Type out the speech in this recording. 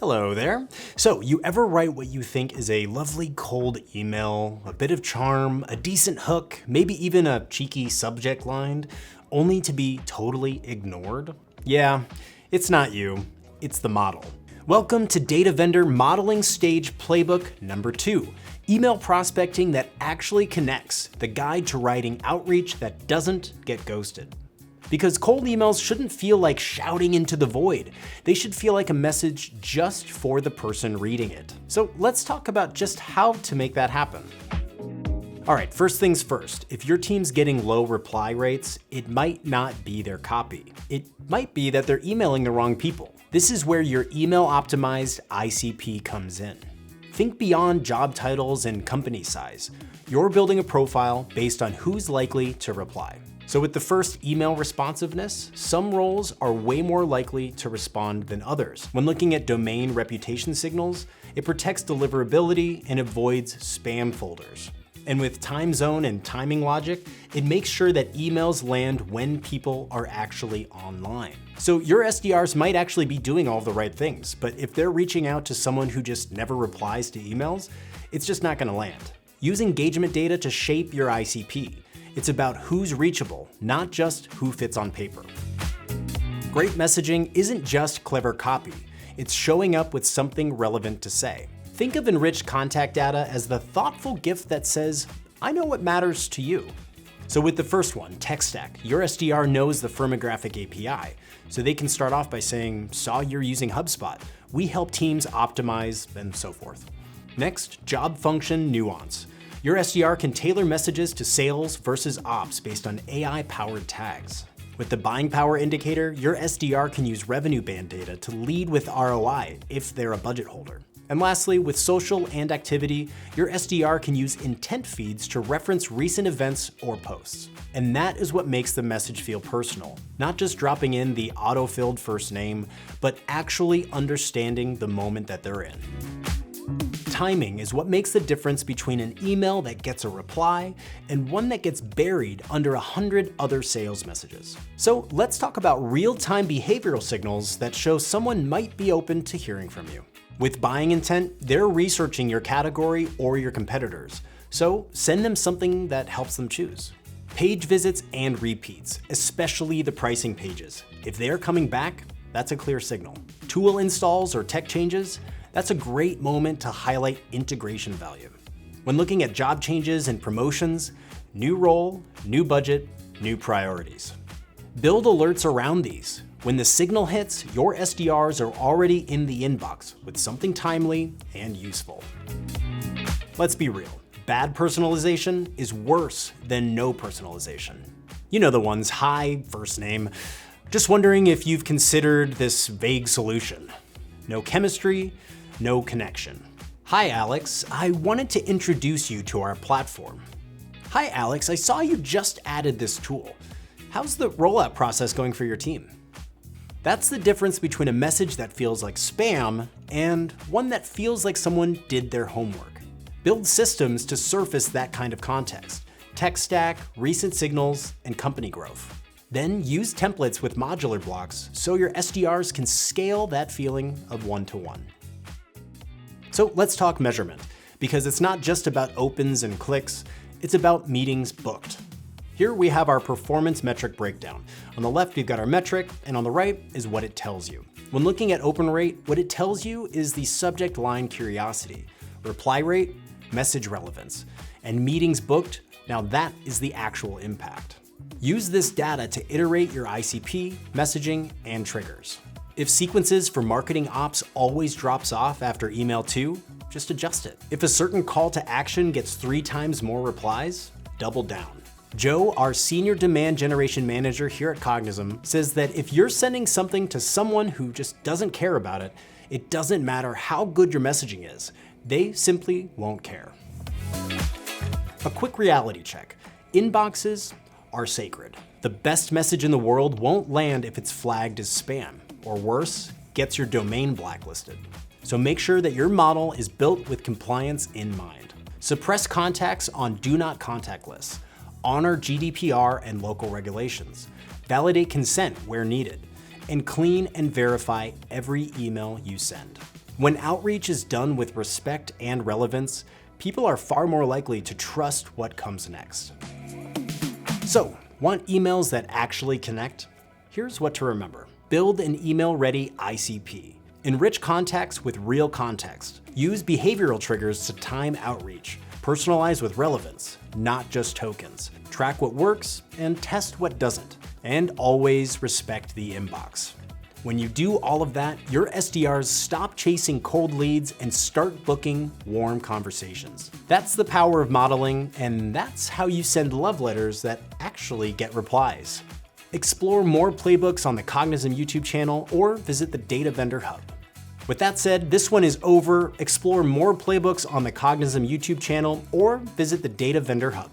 Hello there. So, you ever write what you think is a lovely cold email, a bit of charm, a decent hook, maybe even a cheeky subject line, only to be totally ignored? Yeah, it's not you, it's the model. Welcome to Data Vendor Modeling Stage Playbook number 2, Email Prospecting That Actually Connects, the guide to writing outreach that doesn't get ghosted. Because cold emails shouldn't feel like shouting into the void. They should feel like a message just for the person reading it. So let's talk about just how to make that happen. All right, first things first, if your team's getting low reply rates, it might not be their copy. It might be that they're emailing the wrong people. This is where your email optimized ICP comes in. Think beyond job titles and company size. You're building a profile based on who's likely to reply. So with the first email responsiveness, some roles are way more likely to respond than others. When looking at domain reputation signals, it protects deliverability and avoids spam folders. And with time zone and timing logic, it makes sure that emails land when people are actually online. So your SDRs might actually be doing all the right things, but if they're reaching out to someone who just never replies to emails, it's just not gonna land. Use engagement data to shape your ICP. It's about who's reachable, not just who fits on paper. Great messaging isn't just clever copy. It's showing up with something relevant to say. Think of Enrich contact data as the thoughtful gift that says, I know what matters to you. So with the first one, tech stack, your SDR knows the firmographic API. So they can start off by saying, saw you're using HubSpot. We help teams optimize and so forth. Next, job function nuance. Your SDR can tailor messages to sales versus ops based on AI-powered tags. With the buying power indicator, your SDR can use revenue band data to lead with ROI if they're a budget holder. And lastly, with social and activity, your SDR can use intent feeds to reference recent events or posts. And that is what makes the message feel personal, not just dropping in the auto-filled first name, but actually understanding the moment that they're in. Timing is what makes the difference between an email that gets a reply and one that gets buried under 100 other sales messages. So let's talk about real-time behavioral signals that show someone might be open to hearing from you. With buying intent, they're researching your category or your competitors, so send them something that helps them choose. Page visits and repeats, especially the pricing pages. If they're coming back, that's a clear signal. Tool installs or tech changes, that's a great moment to highlight integration value. When looking at job changes and promotions, new role, new budget, new priorities. Build alerts around these. When the signal hits, your SDRs are already in the inbox with something timely and useful. Let's be real, bad personalization is worse than no personalization. You know the ones, hi, first name. Just wondering if you've considered this vague solution. No chemistry, no connection. Hi Alex, I wanted to introduce you to our platform. Hi Alex, I saw you just added this tool. How's the rollout process going for your team? That's the difference between a message that feels like spam and one that feels like someone did their homework. Build systems to surface that kind of context. Tech stack, recent signals, and company growth. Then use templates with modular blocks so your SDRs can scale that feeling of one-to-one. So let's talk measurement, because it's not just about opens and clicks, it's about meetings booked. Here we have our performance metric breakdown. On the left, we've got our metric, and on the right is what it tells you. When looking at open rate, what it tells you is the subject line curiosity, reply rate, message relevance, and meetings booked, now that is the actual impact. Use this data to iterate your ICP, messaging, and triggers. If sequences for marketing ops always drops off after email 2, just adjust it. If a certain call to action gets 3 times more replies, double down. Joe, our senior demand generation manager here at Cognism, says that if you're sending something to someone who just doesn't care about it, it doesn't matter how good your messaging is. They simply won't care. A quick reality check. Inboxes are sacred. The best message in the world won't land if it's flagged as spam, or worse, gets your domain blacklisted. So make sure that your model is built with compliance in mind. Suppress contacts on do not contact lists. Honor GDPR and local regulations. Validate consent where needed. And clean and verify every email you send. When outreach is done with respect and relevance, people are far more likely to trust what comes next. So, want emails that actually connect? Here's what to remember. Build an email-ready ICP. Enrich contacts with real context. Use behavioral triggers to time outreach. Personalize with relevance, not just tokens. Track what works and test what doesn't. And always respect the inbox. When you do all of that, your SDRs stop chasing cold leads and start booking warm conversations. That's the power of modeling, and that's how you send love letters that actually get replies. Explore more playbooks on the Cognism YouTube channel or visit the Data Vendor Hub. With that said, this one is over. Explore more playbooks on the Cognism YouTube channel or visit the Data Vendor Hub.